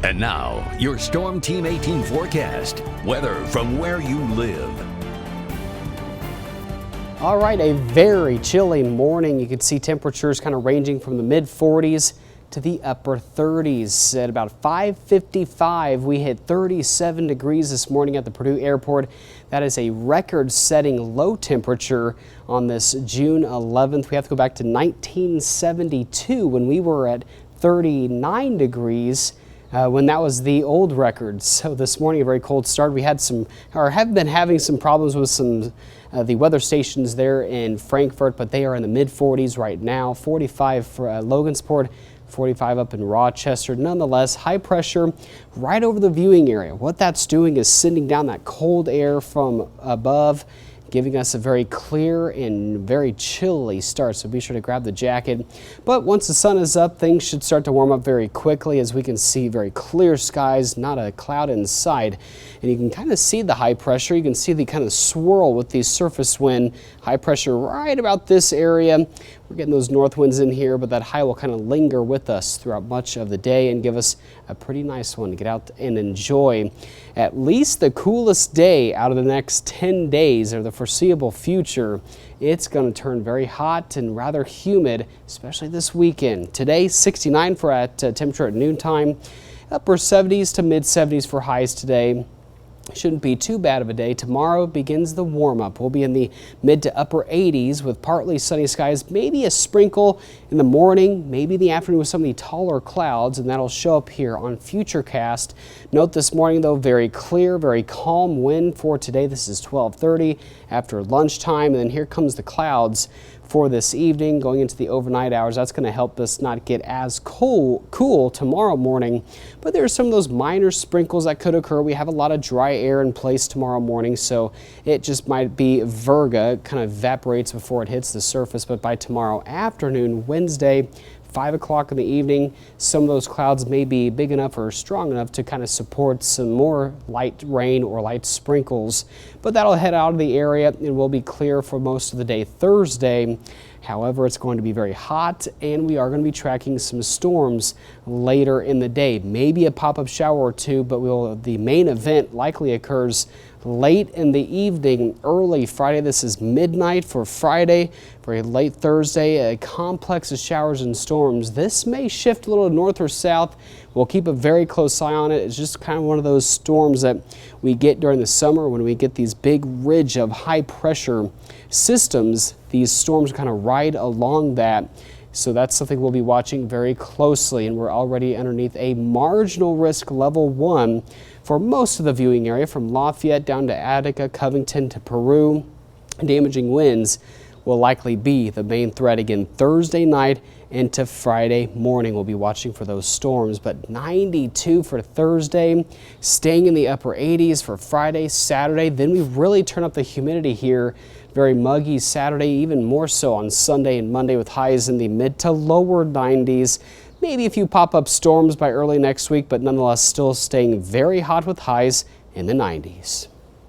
And now, your Storm Team 18 forecast. Weather from where you live. All right, a very chilly morning. You can see temperatures kind of ranging from the mid-40s to the upper 30s. At about 5:55, we hit 37 degrees this morning at the Purdue Airport. That is a record-setting low temperature on this June 11th. We have to go back to 1972 when we were at 39 degrees. When that was the old record. So this morning, a very cold start. We had have been having some problems with some the weather stations there in Frankfort, but they are in the mid-40s right now. 45 for Logansport, 45 up in Rochester. Nonetheless, high pressure right over the viewing area. What that's doing is sending down that cold air from above, giving us a very clear and very chilly start, so be sure to grab the jacket. But once the sun is up, things should start to warm up very quickly, as we can see very clear skies, not a cloud in sight. And you can kind of see the high pressure. You can see the kind of swirl with the surface wind. High pressure right about this area. We're getting those north winds in here, but that high will kind of linger with us throughout much of the day and give us a pretty nice one to get out and enjoy. At least the coolest day out of the next 10 days or the foreseeable future. It's going to turn very hot and rather humid, especially this weekend. Today, 69 for temperature at noontime, upper 70s to mid 70s for highs today. Shouldn't be too bad of a day. Tomorrow begins the warm-up. We'll be in the mid to upper 80s with partly sunny skies, maybe a sprinkle in the morning, maybe in the afternoon with some of the taller clouds, and that'll show up here on Futurecast. Note this morning, though, very clear, very calm wind for today. This is 12:30 after lunchtime, and then here comes the clouds for this evening going into the overnight hours. That's going to help us not get as cool tomorrow morning, but there are some of those minor sprinkles that could occur. We have a lot of dry air in place tomorrow morning, so it just might be virga, kind of evaporates before it hits the surface. But by tomorrow afternoon, Wednesday, 5 o'clock in the evening, some of those clouds may be big enough or strong enough to kind of support some more light rain or light sprinkles, but that'll head out of the area and will be clear for most of the day Thursday. However, it's going to be very hot, and we are going to be tracking some storms later in the day. Maybe a pop-up shower or two, but the main event likely occurs late in the evening, early Friday. This is midnight for Friday. For late Thursday, a complex of showers and storms. This may shift a little north or south. We'll keep a very close eye on it. It's just kind of one of those storms that we get during the summer when we get these big ridge of high pressure systems. These storms kind of ride along that. So that's something we'll be watching very closely, and we're already underneath a marginal risk level 1 for most of the viewing area from Lafayette down to Attica, Covington to Peru. Damaging winds will likely be the main threat again Thursday night into Friday morning. We'll be watching for those storms, but 92 for Thursday, staying in the upper 80s for Friday, Saturday. Then we really turn up the humidity here. Very muggy Saturday, even more so on Sunday and Monday with highs in the mid to lower 90s. Maybe a few pop-up storms by early next week, but nonetheless still staying very hot with highs in the 90s.